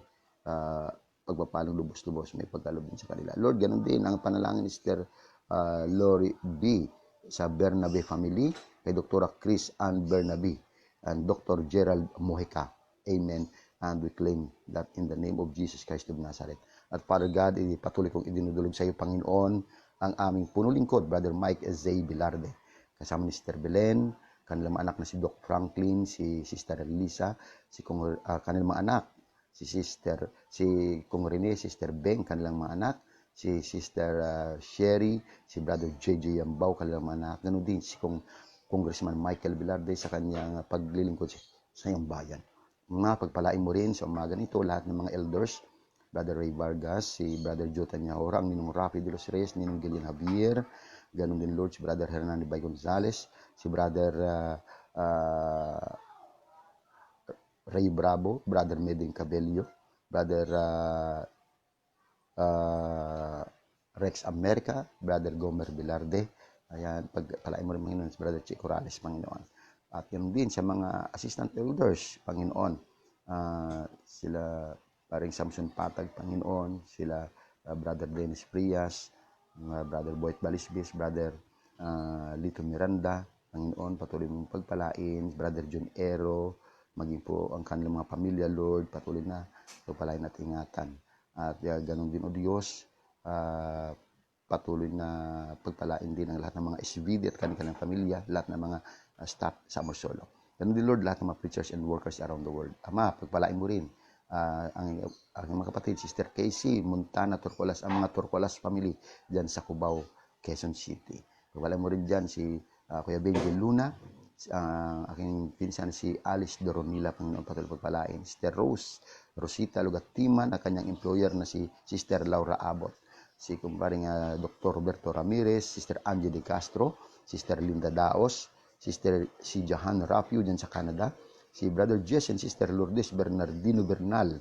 pagpapalong lubos-lubos, may pagkaloob din sa kanila. Lord, ganun din ang panalangin ni Sister Lori B. sa Bernabe family, kay Dr. Chris Ann Bernabe and Dr. Gerald Mojica. Amen. And we claim that in the name of Jesus Christ of Nazareth. At Father God, patuloy kong idinudulog sa iyo, Panginoon, ang aming punulingkod, Brother Mike Zay Bilarde, kasama ni Sister Belen, kanilang mga anak na si Doc Franklin, si Sister Elisa, kanilang mga anak, si Kong Rene, Sister Beng, kanilang mga anak, si Sister Sherry, si Brother JJ Yambao, kanilang mga anak, ganun din si Congressman Michael Bilarde sa kanyang paglilingkod sa iyong bayan. Pagpalain mo rin sa umaga nito lahat ng mga elders, Brother Ray Vargas, si Brother Jotan Yahora, ang Ninong Rafi de los Reyes, Ninong Gillian Javier, ganun din, Lord, si Brother Hernando Bay Gonzales, si Brother Ray Bravo, Brother Meding Cabello, Brother Rex America, Brother Gomer Bilarde. Ayan, pagpalain mo rin, Panginoon, si Brother Chico Rales, Panginoon. At yun din sa mga assistant elders, Panginoon, sila paring Samson Patag, Panginoon, sila Brother Dennis Frias, Brother Boyd Balisbis, Brother Lito Miranda, Panginoon, patuloy mong pagpalain, Brother John Ero, maging po ang kanilang mga pamilya, Lord, patuloy na pagpalain at ingatan. At ganun din, O Diyos, patuloy na pagpalain din ang lahat ng mga SVD at kanilang pamilya, lahat ng mga staff sa Amorsolo. Ganun din, Lord, lahat ng mga preachers and workers around the world. Ama, pagpalain mo rin ang mga kapatid, Sister Casey, Montana, Torcolas, ang mga Torcolas family dyan sa Cubao, Quezon City. Pagpalain mo rin dyan si Kuya Benji Luna, aking pinsan si Alice Doronila, Panginoon, patuloy pagpalain. Sister Rosita Lugatiman, ang kanyang employer na si Sister Laura Abot, si kumparing Dr. Roberto Ramirez, Sister Angie De Castro, Sister Linda Daos, si Jahan Rapio dyan sa Canada, si Brother Jess and Sister Lourdes Bernardino Bernal,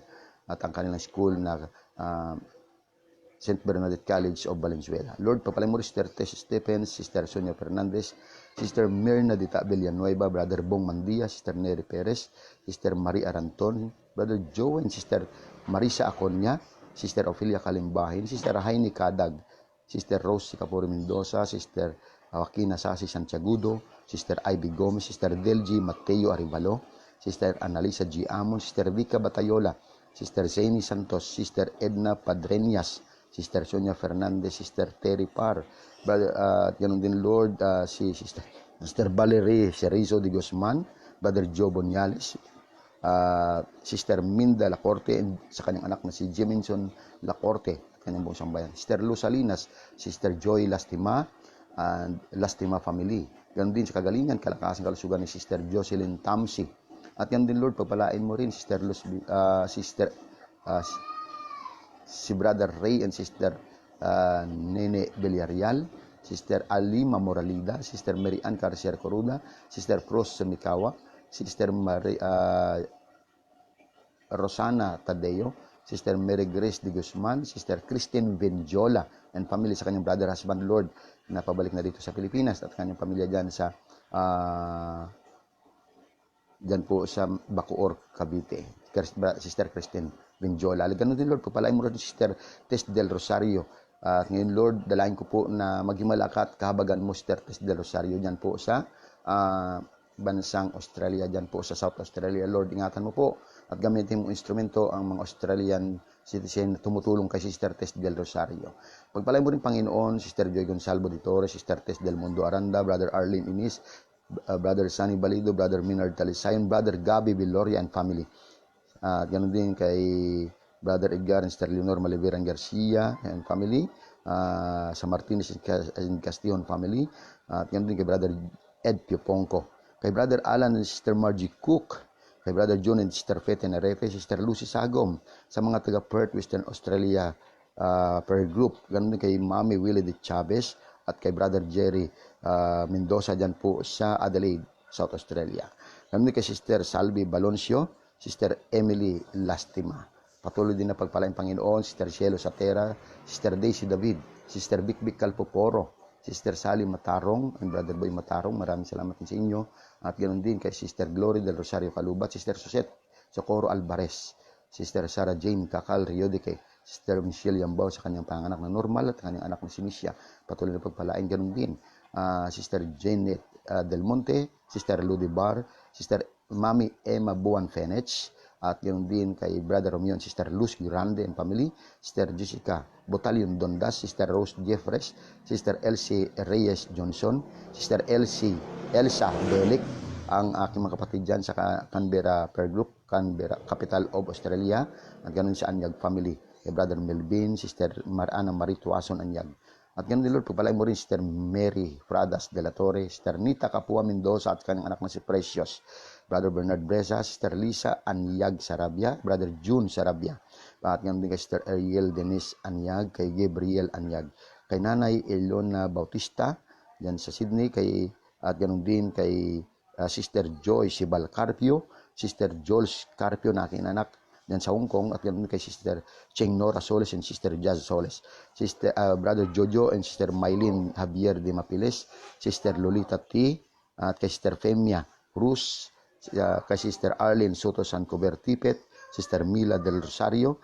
at ang kanilang school na St. Bernadette College of Valenzuela. Lord, papalay mo rin Sister Tess Stephens, Sister Sonia Fernandez, Sister Mirna Dita Villanueva, Brother Bong Mandia, Sister Nery Perez, Sister Marie Aranton, Brother Joe and Sister Marisa Aconya, Sister Ophelia Kalimbahin, Sister Haini Kadag, Sister Rose Capore Mendoza, Sister Joaquina Sasi Santiagudo, Sister Ivy Gomez, Sister Delgi Mateo Arivalo, Sister Annalisa G. Amon, Sister Vica Batayola, Sister Zeni Santos, Sister Edna Padreñas, Sister Sonia Fernandez, Sister Terry Parr, ganun din, Lord, si Sister Valerie Cerizo de Guzman, Brother Joe Boniales, Sister Minda Lacorte, sa kanyang anak na si Jeminson Lacorte, kanyang buong sambayan, Sister Luz Salinas, Sister Joy Lastima, and Lastima family, Ganon din sa kagalingan, kalakasan, kalusugan ni Sister Jocelyn Tamsi. At ganon din, Lord, pagpalain mo rin si Brother Ray and Sister Nene Villarreal, Sister Alima Moralida, Sister Mary Ann Carcier Coruda, Sister Cruz Semikawa, Sister Rosana Tadeo, Sister Mary Grace de Guzman, Sister Christine Venjola and family sa kanyang brother husband, Lord, na pabalik na dito sa Pilipinas, at kanyang pamilya dyan sa dyan po sa Bacoor, Cavite. Sister Christine Venjola. Ganun din, Lord, pagpalain mo rin Sister Tess del Rosario. At ngayon, Lord, dalayan ko po na maghimala ka at kahabagan mo, Sister Tess del Rosario, dyan po sa bansang Australia, dyan po sa South Australia. Lord, ingatan mo po at gamitin mo instrumento ang mga Australian citizen na tumutulong kay Sister Tess del Rosario. Pagpalain mo rin, Panginoon, Sister Joy Gonzalo de Torres, Sister Tess del Mundo Aranda, Brother Arlene Inis, Brother Sunny Balido, Brother Minard Talisayon, Brother Gabi Viloria and family. Ganun din kay Brother Edgar and Sister Leonor Maliveran Garcia and family, sa Martinez and Castillon family, at ganun din kay Brother Ed Piopongco, kay Brother Alan and Sister Margie Cook, kay Brother John and Sister Fete Narefe, Sister Lucy Sagom, sa mga taga Perth, Western Australia per group. Ganun din kay Mami Willie de Chavez at kay Brother Jerry Mendoza dyan po sa Adelaide, South Australia. Ganun din kay Sister Salvi Baloncio, Sister Emily Lastima. Patuloy din na pagpalain, Panginoon, Sister Cielo Satera, Sister Daisy David, Sister Bikbik Calpoporo, Sister Sally Matarong, and Brother Boy Matarong. Maraming salamat din sa inyo. At ganoon din kay Sister Glory del Rosario Calubat, Sister Suset Socorro Alvarez, Sister Sarah Jane Kakal Riodique, Sister Michelle Yambao sa kanyang panganak na normal at kanyang anak na si Misha. Patuloy na pagpalain. Ganoon din Sister Janet Del Monte, Sister Ludi Bar, Sister Mami Emma Buan Fenech, at ganoon din kay Brother Romeo and Sister Luz Grande and family, Sister Jessica Botalion Dondas, Sister Rose Jeffres, Sister Elsie Reyes Johnson, Sister Elsa Delic, ang aking mga kapatid dyan sa Canberra Per Group, Canberra, capital of Australia, at ganoon sa Anyag family, kay Brother Melvin, Sister Marana Marie Tuason Anyag. At ganoon din, Lord, pagpalain mo rin Sister Mary Fradas de la Torre, Sister Nita Capua Mendoza at kanyang anak na si Precious, Brother Bernard Bresa, Sister Lisa Anyag Sarabia, Brother June Sarabia. At ganoon din kay Sister Ariel Denise Anyag, kay Gabriel Anyag, kay Nanay Elona Bautista dyan sa Sydney, at ganoon din kay Sister Joy Sibal Carpio, Sister Jules Carpio na aking anak dyan sa Hong Kong, at ganoon kay Sister Cheng Nora Soles and Sister Jazz Soles, Sister Brother Jojo and Sister Mylene Javier de Mapiles, Sister Lolita T, at kay Sister Femia Cruz, kay Sister Arlene Soto Sancover Tipet, Sister Mila del Rosario,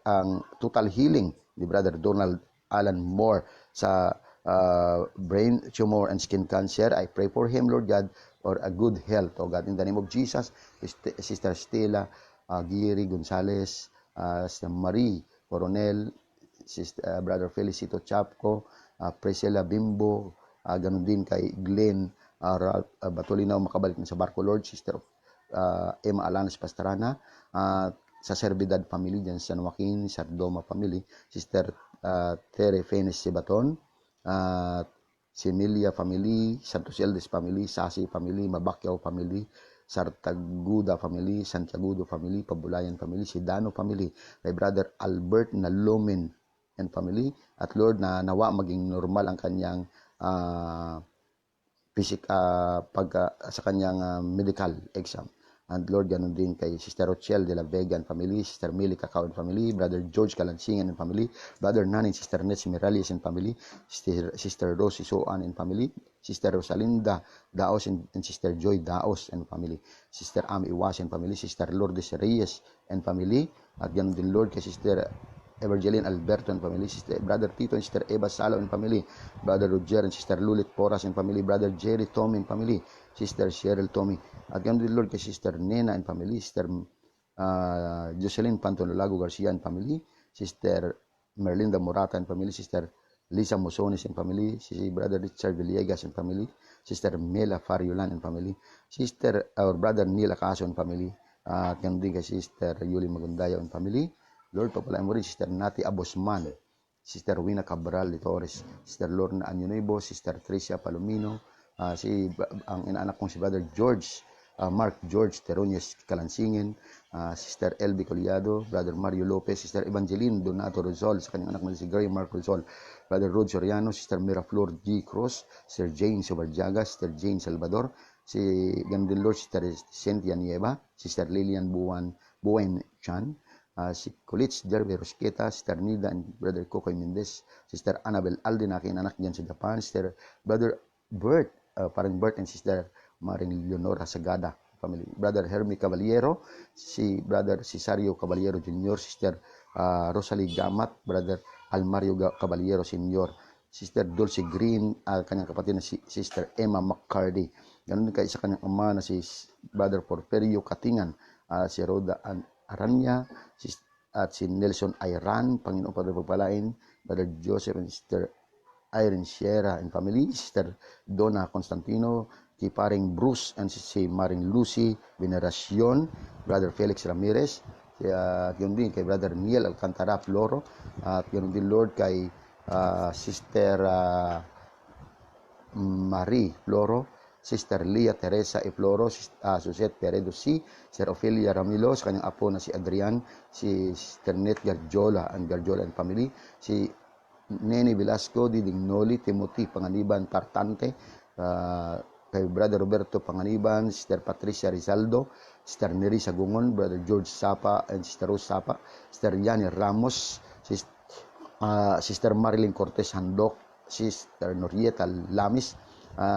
ang total healing ni Brother Donald Alan Moore sa brain tumor and skin cancer. I pray for him, Lord God, for a good health, oh God, in the name of Jesus. Sister Stella Giri Gonzalez, Sister Marie Coronel, Sister Brother Felicito Chapco, Priscilla Bimbo, ganun din kay Glenn Batolinaw, makabalik na sa barko, Lord. Sister Emma Alanes Pastrana, sa Servidad family dyan sa San Joaquin, Sardoma family, Sister Tere Fenes Sibaton, si Emilia family, Santos Eldes family, Sasi family, Mabakyaw family, Sartaguda family, Santiagudo family, Pabulayan family, Sidano family, kay Brother Albert Nalomen and family. At Lord, na nawa maging normal ang kanyang sa kanyang medical exam. And Lord, ganun din kay Sister Rochelle de la Vega and family, Sister Millie Cacao and family, Brother George Calansingan and family, Brother Nan and Sister Nets Miralles and family, Sister Rosie Soan and family, Sister Rosalinda Daos and Sister Joy Daos and family, Sister Ami Iwas and family, Sister Lourdes Reyes and family, at ganun din, Lord, kay Sister Evangeline Alberto and family, Sister Brother Tito and Sister Eva Salo and family, Brother Roger and Sister Lulit Porras and family, Brother Jerry Tommy and family, Sister Cheryl Tommy, at ganun din, Lord, kay Sister Nena and family, Sister Jocelyn Pantonolago Garcia and family, Sister Merlinda Morata and family, Sister Lisa Mosones and family, si Brother Richard Villegas and family, Sister Mela Fariolan and family, Sister or Brother Neil Acaso and family, at ganun din kay Sister Yuli Magundayo and family. Lord, papalain mo rin Sister Nati Abosman, Sister Wina Cabral de Torres, Sister Lorna Añonuevo, Sister Tricia Palomino, ang inaanak kong si Brother George, Mark George Teroñez Kalansingin, Sister Elby Collado, Brother Mario Lopez, Sister Evangeline Donato Rizal, sa kanyang anak na si Gray Mark Rizal, Brother Rod Soriano, Sister Miraflor G. Cruz, Sister Jane Sobarjaga, Sister Jane Salvador, si Gandil Lord, Sister Cynthia Nieva, Sister Lilian Buen Chan, si Kulitz Derbe Rosqueta, Sister Nida and Brother Kokoy Mendez, Sister Annabel Alden, aking anak dyan sa Japan, Sister Brother Bert, parang Bert and Sister Maring Leonora Sagada family, Brother Hermie Caballero, si Brother Cesario Caballero Jr., Sister Rosalie Gamat, Brother Almario Caballero Sr., Sister Dulce Green, kanyang kapatid na si Sister Emma McCarty. Ganun din kay sa kanyang ama na si Brother Porfirio Katingan, si Rhoda Aranya, at si Nelson Ayran, Panginoon Padre pagpalain, Brother Joseph and Sister Irene Sierra and family, Sister Donna Constantino, kay paring Bruce and si Maring Lucy Veneracion, Brother Felix Ramirez, yun din kay Brother Niel Alcantara Floro, at yun din Lord kay Sister Marie Floro, Sister Lia Teresa E. Floro, Suset Peredo C., Sister Ophelia Ramilo, sa kanyang apo na si Adrian, si Sister Net Garjola and family, si Nene Velasco, Diding Noli, Timothy Panganiban Tartante, kay Brother Roberto Panganiban, Sister Patricia Rizaldo, Sister Nerissa Gungon, Brother George Sapa and Sister Rose Sapa, Sister Yani Ramos, Sister Marilyn Cortez Handok, Sister Norieta Lamis,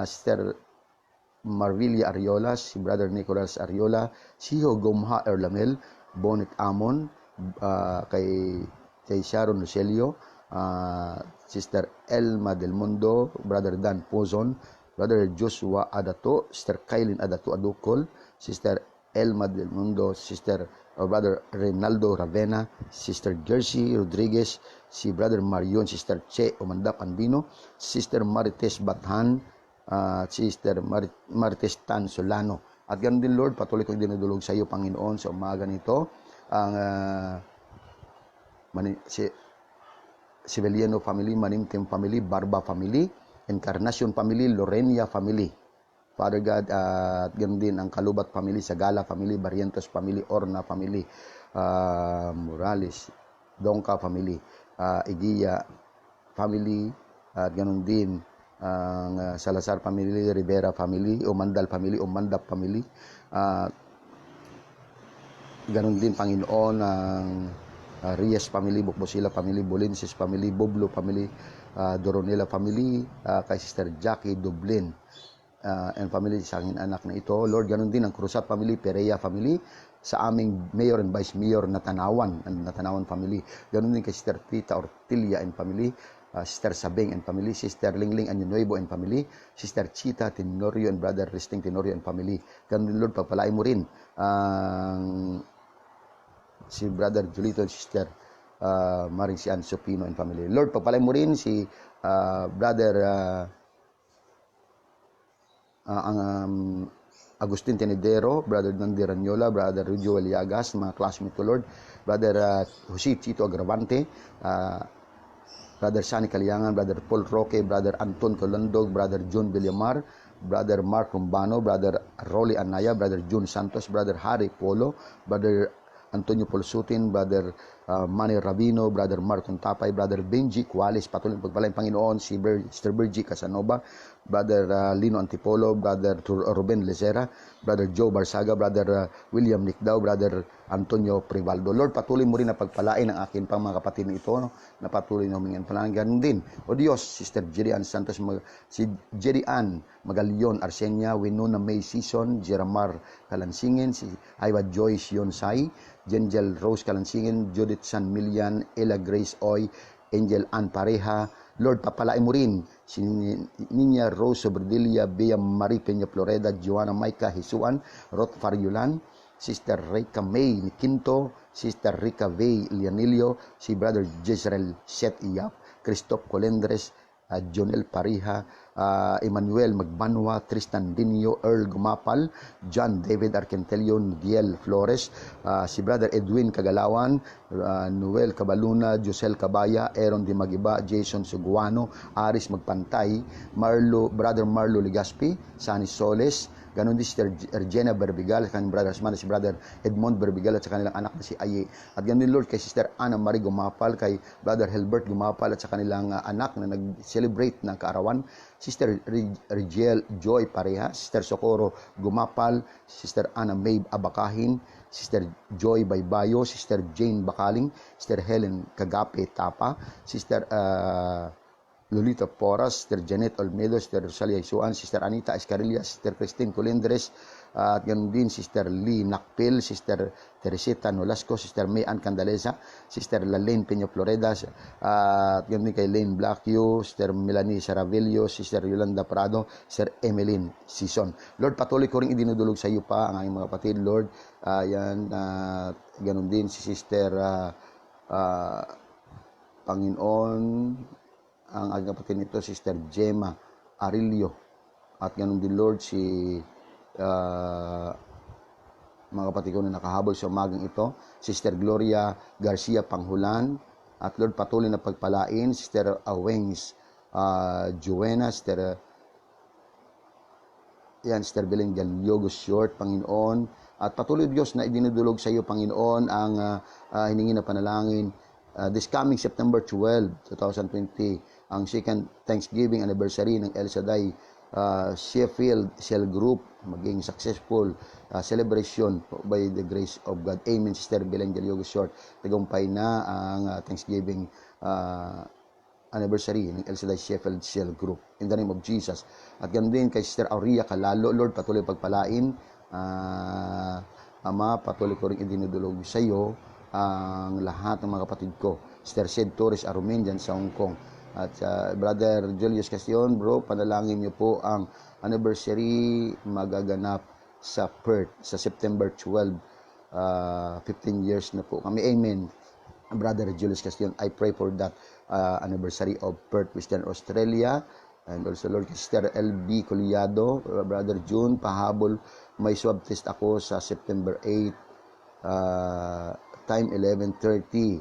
Sister Marvilia Ariola, si Brother Nicolas Ariola, si Gomha Erlamel, Bonnet Amon, kay Sharon Lucelio, Sister Elma Del Mundo, Brother Dan Pozon, Brother Joshua Adato, Sister Kailin Adato Adukol, Sister Elma Del Mundo, Sister Brother Reynaldo Ravena, Sister Jersey Rodriguez, si Brother Marion, Sister Che Omandap Andino, Sister Marites Bathan, Sister Marites Tan Solano. At ganoon din Lord, patuloy kong dinudulog sa iyo Panginoon sa umaga nito ang Sibeliano family, Manimtim family, Barba family, Encarnacion family, Lorenia family. Father God, at ganoon din ang Kalubat family, Sagala family, Barrientos family, Orna family, Morales, Donka family, Igia family, at ganoon din ang Salazar family, Rivera family, Umandal family, Umandap family, ganoon din Panginoon ang Reyes family, Bukbosila family, Bolinsis family, Boblo family, Doronela family, kay Sister Jackie Dublin and family sa aking anak na ito. Lord, ganun din ang Cruzat family, Perea family, sa aming Mayor and Vice Mayor Natanawan family. Ganun din kay Sister Tita Ortilia and family, Sister Sabeng and family, Sister Lingling Añonuevo and family, Sister Chita Tenorio and Brother Risting Tenorio and family. Ganun din Lord, pagpalain mo rin si Brother Julito and Sister Marician Sopino and family. Lord, pagpalain mo rin si Brother Agustin Tenedero, Brother Nandi Ranyola, Brother Rudio Eliagas, mga classmate ko Lord, Brother Jose Chito Agravante, Brother Sani Kaliangan, Brother Paul Roque, Brother Anton Colandog, Brother John Villamar, Brother Mark Rumbano, Brother Rolly Anaya, Brother June Santos, Brother Harry Polo, Brother Antonio Polsutin, Brother Manny Rabino, Brother Marton Tapay, Brother Benji Cuales, patuloy pagpalain Panginoon, si Sister Bergie Casanova, Brother Lino Antipolo, Brother Ruben Lezera, Brother Joe Barsaga, Brother William Nicdao, Brother Antonio Privaldo. Lord, patuloy mo rin na pagpalain ang akin pang mga kapatid na ito, na patuloy na humingan panalangin. Ganun din, O Diyos, Sister Jerry Ann Santos, si Jerry Ann Magalion Arsenia, Winona May Season, Jeramar Kalansingin, si Aywa Joyce Yonsay, Jengel Rose Kalansingin, Judith San Milian, Ella Grace Oy, Angel Ann Pareha. Lord, papalain mo rin si Niña Rose Sobredilia, Bea Marie Peña Floreda, Joanna Maika Hisuan, Roth Farjulan, Sister Rika May Niquinto, Sister Rika Vey Lianilio, si Brother Jezreel Seth Iyap, Christoph Colendres, Jonel Pariha, Emmanuel Magbanwa, Tristan Dinio, Earl Gumapal, John David Arkentelio, Miguel Flores, si Brother Edwin Kagalawan, Noel Cabaluna, Josel Cabaya, Aaron Di Magiba, Jason Suguano, Aris Magpantay, Brother Marlo Ligaspi, Sani Soles, ganon din si Ergena Berbigal, kanyang brother Asmana, si Brother Edmond Berbigal at sa kanilang anak na si Aye. At ganon din Lord kay Sister Ana Marie Gumapal, kay Brother Helbert Gumapal at sa kanilang anak na nag-celebrate ng kaarawan, Sister Rigiel Joy Pareha, Sister Socorro Gumapal, Sister Ana Mabe Abakahin, Sister Joy Baybayo, Sister Jane Bakaling, Sister Helen Kagape Tapa, Sister Lolita Porras, Sister Janet Olmedo, Sister Rosalia Isuan, Sister Anita Escarilla, Sister Christine Colindres, at ganoon din Sister Lee Nakpil, Sister Teresita Nolasco, Sister Mayan Candaleza, Sister Lalaine Peña Floreda, at ganoon din kay Lane Blackio, Sister Melanie Saravillo, Sister Yolanda Prado, Sister Emeline Sison. Lord, patuloy ko rin idinudulog sa iyo pa ang aking mga kapatid, Lord. Ganoon din si Sister Panginoon, ang aking kapatid nito, Sister Gemma Arilio. At ganun din, Lord, si mga kapatid ko na nakahabol sa umagang ito, Sister Gloria Garcia Panghulan. At Lord, patuloy na pagpalain, Sister Awengs Joanna, Sister Belen Galiogo Short, Panginoon. At patuloy, Diyos, na idinudulog sa iyo, Panginoon, ang hiningi na panalangin this coming September 12, 2020, ang second Thanksgiving anniversary ng El Shaddai Sheffield Cell Group, maging successful celebration by the grace of God. Amen. Sister Belen Galiogo Short, tagumpay na ang Thanksgiving anniversary ng El Shaddai Sheffield Cell Group. In the name of Jesus. At ganoon din kay Sister Aurea Calalo, Lord, patuloy pagpalain. Ama, patuloy ko rin idinudulog sa iyo ang lahat ng mga kapatid ko. Sister Sid Torres Arumin dyan sa Hong Kong. At Brother Julius Castion, bro, panalangin niyo po ang anniversary magaganap sa Perth sa September 12. 15 years na po kami. Amen. Brother Julius Castion, I pray for that anniversary of Perth, Western Australia. And also, Lord, Sister LB Collado, Brother June, pahabol, may swab test ako sa September 8, time 11:30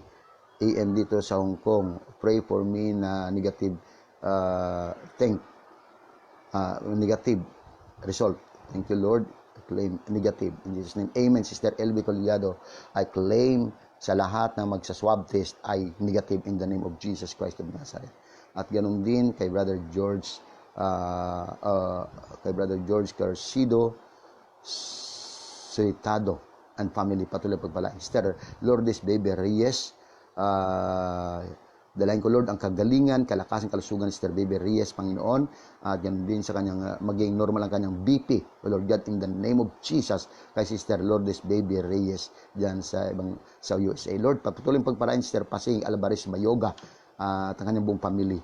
AM dito sa Hong Kong. Pray for me na negative negative result. Thank you, Lord. I claim negative. In Jesus' name, amen. Sister LB Collado, I claim sa lahat na magsaswab test ay negative in the name of Jesus Christ of Nazareth. At ganun din kay Brother George Carcido Suritado and family, patuloy pagpalain. Sister Lourdes Baby Reyes, dalayan ko, Lord, ang kagalingan, kalakasan, kalusugan ni Sister Baby Reyes, Panginoon, at yan din sa kanyang maging normal ang kanyang BP, Lord God, in the name of Jesus, kay Sister Lourdes Baby Reyes dyan sa USA. Lord, patuloy pagpalain Sister Pasing Alvarez Mayoga at ang kanyang buong family.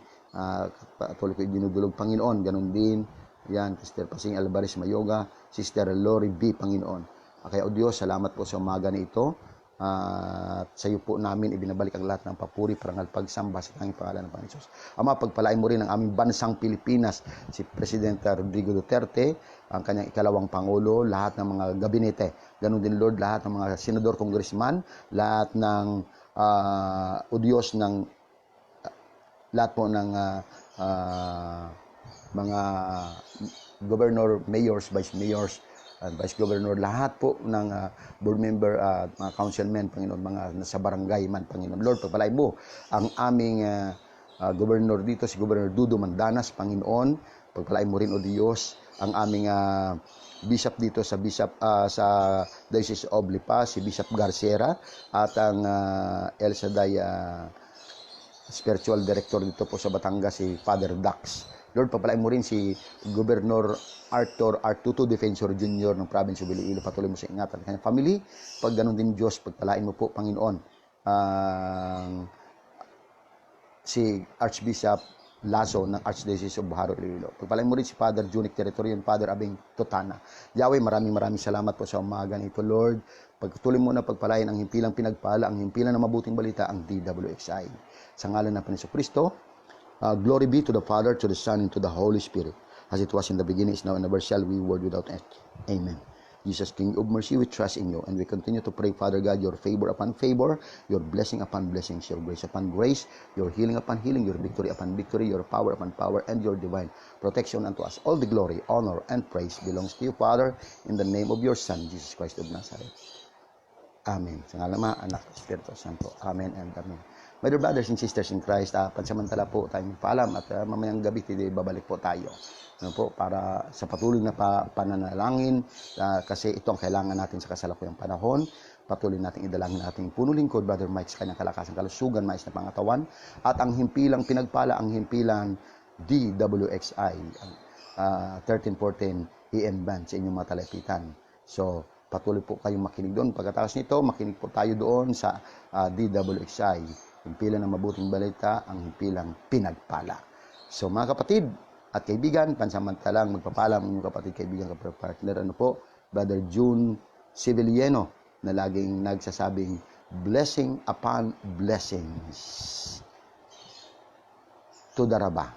Patuloy ko idinudulog, Panginoon. Ganon din yan, Sister Pasing Alvarez Mayoga, Sister Lori B, Panginoon. Kaya, O Diyos, salamat po sa umaga na ito. At sa iyo po namin ibinabalik ang lahat ng papuri, parangal, pagsamba sa tanging pangalan ng Panginoon Jesus. Ama, pagpalain mo rin ang aming bansang Pilipinas, si Presidente Rodrigo Duterte, ang kanyang ikalawang Pangulo, lahat ng mga gabinete. Ganon din, Lord, lahat ng mga senador, congressman, lahat ng O Diyos, ng lahat po ng mga governor, mayors, vice mayors, vice governor, lahat po ng board member at mga councilmen, Panginoon, mga nasa barangay man, Panginoon. Lord, pagpalain mo ang aming governor dito, si Governor Dudo Mandanas, Panginoon. Pagpalain mo rin, O Diyos, ang aming bishop dito sa Diocese of Lipa, si Bishop Garcera, at ang El Shaddai spiritual director dito po sa Batangas, si Father Dax. Lord, pagpalain mo rin si Governor Arthur Artuto Defensor Jr. ng province of Iloilo. Patuloy mo sa ingatan ng kanyang family. Pag ganun din, Diyos, pagpalain mo po, Panginoon, si Archbishop Lazo ng Archdiocese of Baharo, Iloilo. Pagpalain mo rin si Father Junic Territorion, Father Abing Totana. Yahweh, maraming salamat po sa umaga nito, Lord. Pagtuloy mo na pagpalain ang himpilang pinagpala, ang himpilang na mabuting balita, ang DWXI. Sa ngalan ng Panginoon Kristo, Glory be to the Father, to the Son, and to the Holy Spirit, as it was in the beginning, is now, and ever shall be, world without end. Amen. Jesus, King of mercy, we trust in you, and we continue to pray, Father God, your favor upon favor, your blessing upon blessings, your grace upon grace, your healing upon healing, your victory upon victory, your power upon power, and your divine protection unto us. All the glory, honor, and praise belongs to you, Father, in the name of your Son, Jesus Christ of Nazareth. Amen. Sa ngalan ng Ama, Anak, Espiritu Santo. Amen and amen. My dear brothers and sisters in Christ, pansamantala po tayong paalam at mamayang gabi babalik po tayo. Ano po, para sa patuloy na pananalangin, kasi ito ang kailangan natin sa kasalukuyang panahon. Patuloy natin idalangin nating puno lingkod, Brother Mike, sa kanyang kalakasan, kalusugan, mais na pangatawan, at ang himpilang pinagpala, ang himpilang DWXI, 1314 EN band sa inyong mga talapitan. So, patuloy po kayong makinig doon. Pagkatapos nito, makinig po tayo doon sa DWXI, himpilan ng mabuting balita, ang himpilang pinagpala. So, mga kapatid at kaibigan, pansamantalang magpapalam ang inyong kapatid, kaibigan, partner, Brother June Civiliano, na laging nagsasabing, blessing upon blessings. Tudaraba.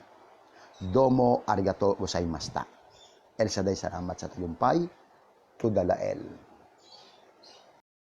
Domo arigato gozaimashita. El Shaddai, salamat sa tagumpay. Tudalael.